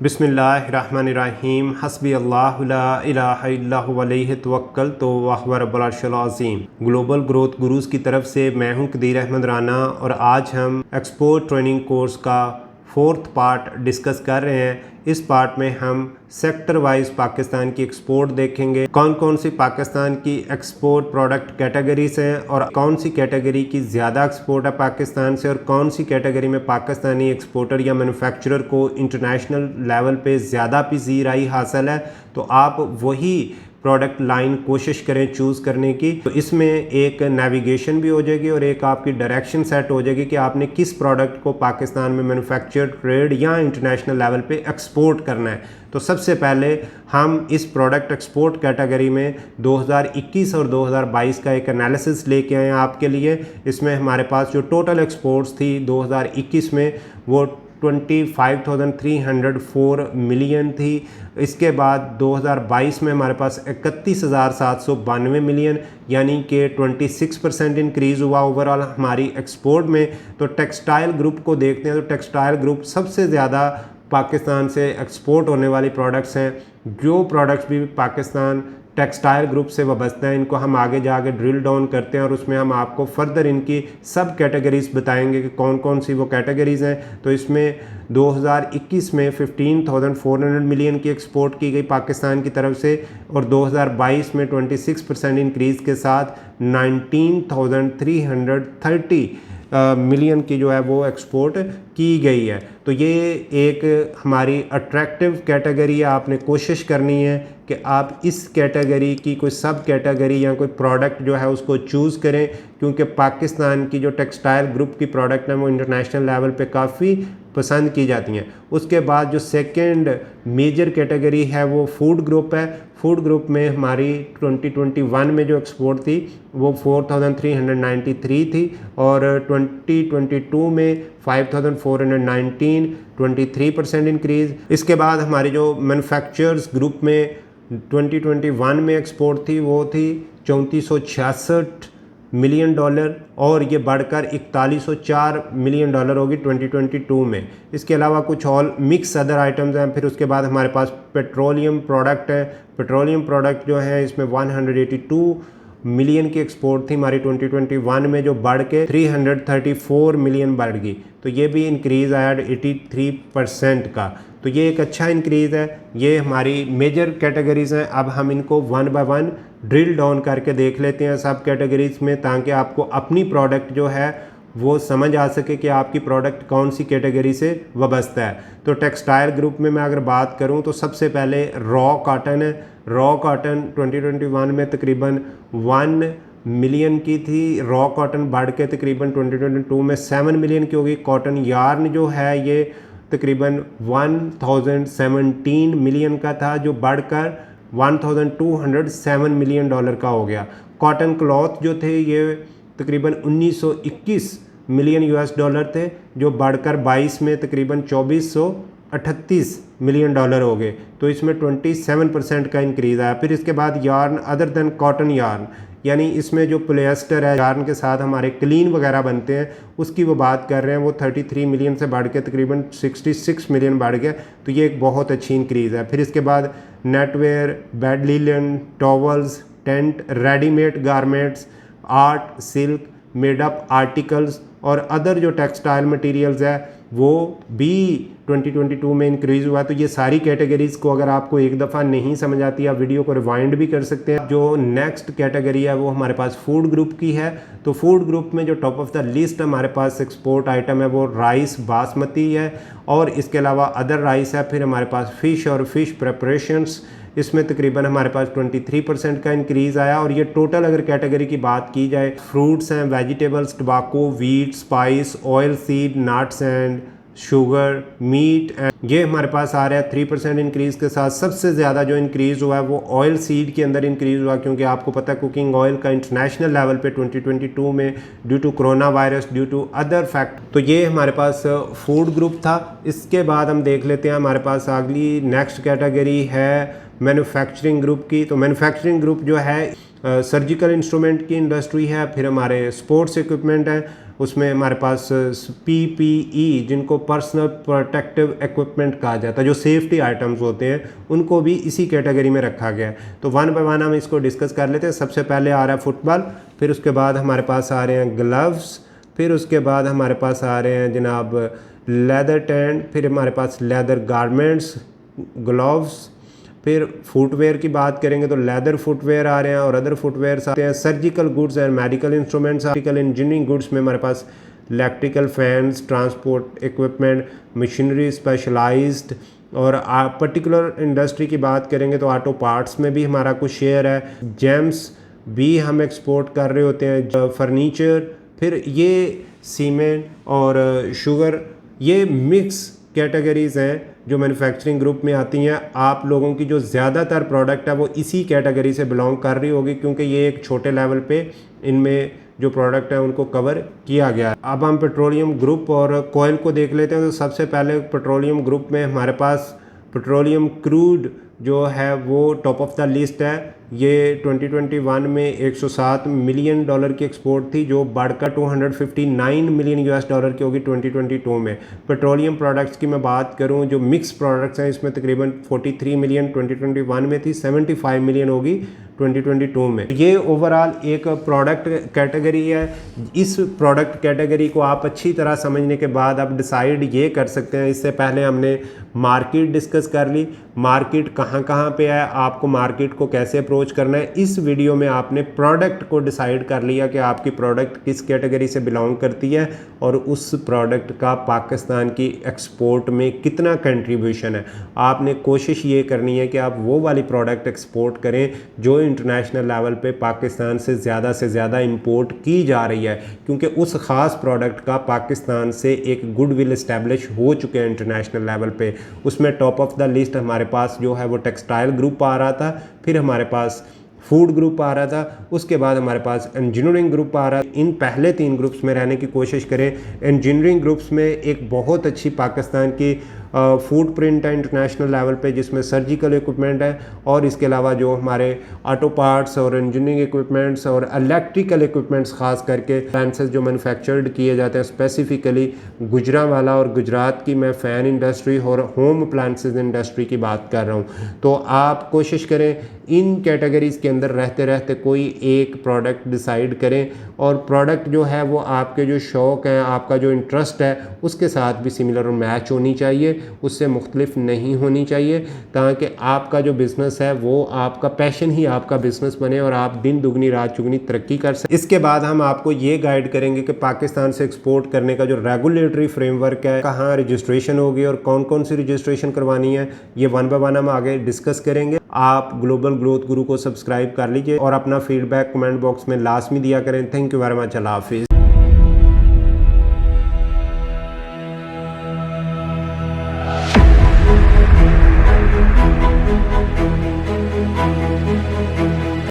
बिस्मिल्लाहिर्रहमानिर्रहीम हस्बी अल्लाहु ला इलाहा इल्ला हुवा अलैहि तवक्कलतु व हुवा रब्बुल अर्शिल अज़ीम। ग्लोबल ग्रोथ गुरुज़ की तरफ से मैं हूं कदीर अहमद राना और आज हम एक्सपोर्ट ट्रेनिंग कोर्स का 4th पार्ट डिस्कस कर रहे हैं। इस पार्ट में हम सेक्टर वाइज पाकिस्तान की एक्सपोर्ट देखेंगे, कौन कौन सी पाकिस्तान की एक्सपोर्ट प्रोडक्ट कैटेगरीज हैं और कौन सी कैटेगरी की ज़्यादा एक्सपोर्ट है पाकिस्तान से और कौन सी कैटेगरी में पाकिस्तानी एक्सपोर्टर या मैन्युफैक्चरर को इंटरनेशनल लेवल पे ज़्यादा पजीराई हासिल है। तो आप वही प्रोडक्ट लाइन कोशिश करें चूज़ करने की। तो इसमें एक नेविगेशन भी हो जाएगी और एक आपकी डायरेक्शन सेट हो जाएगी कि आपने किस प्रोडक्ट को पाकिस्तान में मैन्युफैक्चर ट्रेड या इंटरनेशनल लेवल पे एक्सपोर्ट करना है। तो सबसे पहले हम इस प्रोडक्ट एक्सपोर्ट कैटेगरी में 2021 और 2022 का एक एनालिसिस लेके आए हैं आपके लिए। इसमें हमारे पास जो टोटल एक्सपोर्ट्स थी 2021 में वो 25,304 मिलियन थी। इसके बाद 2022 में हमारे पास 31,792 मिलियन यानी कि 26% इंक्रीज़ हुआ ओवरऑल हमारी एक्सपोर्ट में। तो टेक्सटाइल ग्रुप को देखते हैं तो टेक्सटाइल ग्रुप सबसे ज़्यादा पाकिस्तान से एक्सपोर्ट होने वाली प्रोडक्ट्स हैं। जो प्रोडक्ट्स भी पाकिस्तान टेक्सटाइल ग्रुप से वाबस्ता है इनको हम आगे जाके ड्रिल डाउन करते हैं और उसमें हम आपको फर्दर इनकी सब कैटेगरीज बताएंगे कि कौन कौन सी वो कैटेगरीज हैं। तो इसमें 2021 में 15,400 मिलियन की एक्सपोर्ट की गई पाकिस्तान की तरफ से और 2022 में 26% इंक्रीज़ के साथ 19,330 मिलियन की जो है वो एक्सपोर्ट की गई है। तो ये एक हमारी अट्रैक्टिव कैटेगरी है। आपने कोशिश करनी है कि आप इस कैटेगरी की कोई सब कैटेगरी या कोई प्रोडक्ट जो है उसको चूज़ करें, क्योंकि पाकिस्तान की जो टेक्सटाइल ग्रुप की प्रोडक्ट है वो इंटरनेशनल लेवल पे काफ़ी पसंद की जाती हैं। उसके बाद जो सेकंड मेजर कैटेगरी है वो फूड ग्रुप है। फूड ग्रुप में हमारी 2021 में जो एक्सपोर्ट थी वो 4,393 थी और 2022 में 5,419, 23% इंक्रीज़। इसके बाद हमारी जो मैन्युफैक्चरर्स ग्रुप में 2021 में एक्सपोर्ट थी वो थी 3466 मिलियन डॉलर और ये बढ़कर 4104 मिलियन डॉलर होगी 2022 में। इसके अलावा कुछ और मिक्स अदर आइटम्स हैं। फिर उसके बाद हमारे पास पेट्रोलियम प्रोडक्ट है। पेट्रोलियम प्रोडक्ट जो है इसमें 182 मिलियन की एक्सपोर्ट थी हमारी 2021 में, जो बढ़ के 334 मिलियन बढ़ गई। तो ये भी इंक्रीज़ आया 83% का। तो ये एक अच्छा इंक्रीज़ है। ये हमारी मेजर कैटेगरीज़ हैं। अब हम इनको one by one drill down करके देख लेते हैं सब कैटेगरीज़ में, ताकि आपको अपनी प्रोडक्ट जो है वो समझ आ सके कि आपकी प्रोडक्ट कौन सी कैटेगरी से वाबस्ता है। तो टेक्सटाइल ग्रुप में मैं अगर बात करूं तो सबसे पहले रॉ कॉटन है। रॉ कॉटन 2021 में तकरीबन 1 मिलियन की थी। रॉ कॉटन बढ़ के तकरीबन 2022 में 7 मिलियन की होगी। कॉटन यार्न जो है ये तकरीबन 1017 मिलियन का था, जो बढ़कर 1207 मिलियन डॉलर का हो गया। कॉटन क्लॉथ जो थे ये तकरीबन 1921 मिलियन यूएस डॉलर थे, जो बढ़कर 22 में तकरीबन 2438 मिलियन डॉलर हो गए। तो इसमें 27% का इंक्रीज़ आया। फिर इसके बाद yarn other than cotton yarn, यानी इसमें जो पोलिएस्टर है यार्न के साथ हमारे क्लीन वगैरह बनते हैं उसकी वो बात कर रहे हैं, वो 33 मिलियन से बढ़ के तकरीबन 66 मिलियन बढ़ गया। तो ये एक बहुत अच्छी इंक्रीज़ है। फिर इसके बाद Netware, bed linen, towels, tent, readymade garments, art, silk, made up articles और अदर जो टेक्सटाइल मटेरियल्स है वो भी 2022 में इंक्रीज़ हुआ। तो ये सारी कैटेगरीज़ को अगर आपको एक दफ़ा नहीं समझ आती आप वीडियो को रिवाइंड भी कर सकते हैं। जो नेक्स्ट कैटेगरी है वो हमारे पास फूड ग्रुप की है। तो फूड ग्रुप में जो टॉप ऑफ द लिस्ट हमारे पास एक्सपोर्ट आइटम है वो राइस बासमती है और इसके अलावा अदर राइस है। फिर हमारे पास फ़िश और फिश प्रेपरेशंस, इसमें तकरीबन हमारे पास 23% का इंक्रीज़ आया। और ये टोटल अगर कैटेगरी की बात की जाए, फ्रूट्स हैं, vegetables, tobacco, wheat, spice, oil seed, nuts and sugar, meat and ये हमारे पास आ रहा है 3% इंक्रीज़ के साथ। सबसे ज़्यादा जो इंक्रीज़ हुआ है वो ऑयल सीड के अंदर इंक्रीज़ हुआ, क्योंकि आपको पता है कुकिंग ऑयल का इंटरनेशनल लेवल पे 2022 में due to corona virus, due to other fact. तो ये हमारे पास फूड ग्रुप था। इसके बाद हम देख लेते हैं हमारे पास अगली नेक्स्ट कैटेगरी है मैन्युफैक्चरिंग ग्रुप की। तो मैन्युफैक्चरिंग ग्रुप जो है सर्जिकल इंस्ट्रूमेंट की इंडस्ट्री है। फिर हमारे स्पोर्ट्स इक्विपमेंट है उसमें हमारे पास PPE जिनको पर्सनल प्रोटेक्टिव इक्विपमेंट कहा जाता है, जो सेफ्टी आइटम्स होते हैं, उनको भी इसी कैटेगरी में रखा गया है। तो वन बाय वन हम इसको डिस्कस कर लेते हैं। सबसे पहले आ रहा है फुटबॉल, फिर उसके बाद हमारे पास आ रहे हैं ग्लव्स, फिर उसके बाद हमारे पास आ रहे हैं जनाब लेदर टेंट, फिर हमारे पास लेदर गारमेंट्स, ग्लव्स, फिर फुटवेयर की बात करेंगे तो लेदर फुटवेयर आ रहे हैं और अदर फुटवेयर्स आते हैं। Surgical goods and medical instruments, medical engineering goods में हमारे पास electrical fans, transport equipment, machinery specialized, और पर्टिकुलर इंडस्ट्री की बात करेंगे तो ऑटो पार्ट्स में भी हमारा कुछ शेयर है। जेम्स भी हम एक्सपोर्ट कर रहे होते हैं, फर्नीचर, फिर ये सीमेंट और शुगर, ये मिक्स कैटेगरीज़ हैं जो मैन्युफैक्चरिंग ग्रुप में आती हैं। आप लोगों की जो ज़्यादातर प्रोडक्ट है वो इसी कैटेगरी से बिलोंग कर रही होगी, क्योंकि ये एक छोटे लेवल पे इनमें जो प्रोडक्ट है उनको कवर किया गया है। अब हम पेट्रोलियम ग्रुप और कोयल को देख लेते हैं। तो सबसे पहले पेट्रोलियम ग्रुप में हमारे पास पेट्रोलियम क्रूड जो है वो टॉप ऑफ द लिस्ट है। ये 2021 में $107 मिलियन की एक्सपोर्ट थी, जो बढ़कर $259 मिलियन की होगी 2022 में। पेट्रोलियम प्रोडक्ट्स की मैं बात करूं, जो मिक्स प्रोडक्ट्स हैं, इसमें तकरीबन 43 मिलियन 2021 में थी, 75 मिलियन होगी 2022 में। ये ओवरऑल एक प्रोडक्ट कैटेगरी है। इस प्रोडक्ट कैटेगरी को आप अच्छी तरह समझने के बाद आप डिसाइड ये कर सकते हैं। इससे पहले हमने मार्केट डिस्कस कर ली, मार्केट कहाँ कहाँ पे है, आपको मार्केट को कैसे अप्रोच करना है। इस वीडियो में आपने प्रोडक्ट को डिसाइड कर लिया कि आपकी प्रोडक्ट किस कैटेगरी से बिलोंग करती है और उस प्रोडक्ट का पाकिस्तान की एक्सपोर्ट में कितना कंट्रीब्यूशन है। आपने कोशिश ये करनी है कि आप वो वाली प्रोडक्ट एक्सपोर्ट करें जो इंटरनेशनल लेवल पे पाकिस्तान से ज़्यादा इंपोर्ट की जा रही है, क्योंकि उस ख़ास प्रोडक्ट का पाकिस्तान से एक गुडविल इस्टेब्लिश हो चुके हैं इंटरनेशनल लेवल पे। उसमें टॉप ऑफ द लिस्ट हमारे पास जो है वो टेक्सटाइल ग्रुप आ रहा था, फिर हमारे पास फूड ग्रुप आ रहा था, उसके बाद हमारे पास इंजीनियरिंग ग्रुप आ रहा है। इन पहले 3 ग्रुप्स में रहने की कोशिश करें। इंजीनियरिंग ग्रुप्स में एक बहुत अच्छी पाकिस्तान की फूड प्रिंट है इंटरनेशनल लेवल पे, जिसमें सर्जिकल इक्विपमेंट है, और इसके अलावा जो हमारे ऑटो पार्ट्स और इंजीनियरिंग इक्विपमेंट्स और इलेक्ट्रिकल इक्विपमेंट्स, खास करके अप्लायंसेस जो मैन्युफैक्चर्ड किए जाते हैं, स्पेसिफिकली गुजरांवाला और गुजरात की मैं फ़ैन इंडस्ट्री और होम अप्लायंसेस इंडस्ट्री की बात कर रहा हूँ। तो आप कोशिश करें इन कैटेगरीज़ के अंदर रहते रहते कोई एक प्रोडक्ट डिसाइड करें, और प्रोडक्ट जो है वो आपके जो शौक़ हैं, आपका जो इंटरेस्ट है, उसके साथ भी सिमिलर और मैच होनी चाहिए, उससे मुख्तलिफ नहीं होनी चाहिए, ताकि आपका जो बिज़नेस है वो आपका पैशन ही आपका बिज़नेस बने और आप दिन दुगनी रात चुगनी तरक्की कर सकें। इसके बाद हम आपको ये गाइड करेंगे कि पाकिस्तान से एक्सपोर्ट करने का जो रेगुलेटरी फ्रेमवर्क है, कहाँ रजिस्ट्रेशन होगी और कौन कौन सी रजिस्ट्रेशन करवानी है, ये वन बाय वन हम आगे डिस्कस करेंगे। आप ग्लोबल ग्रोथ गुरु को सब्सक्राइब कर लीजिए और अपना फीडबैक कमेंट बॉक्स में लाजमी दिया करें। Thank you very much. अल्लाह हाफिज़।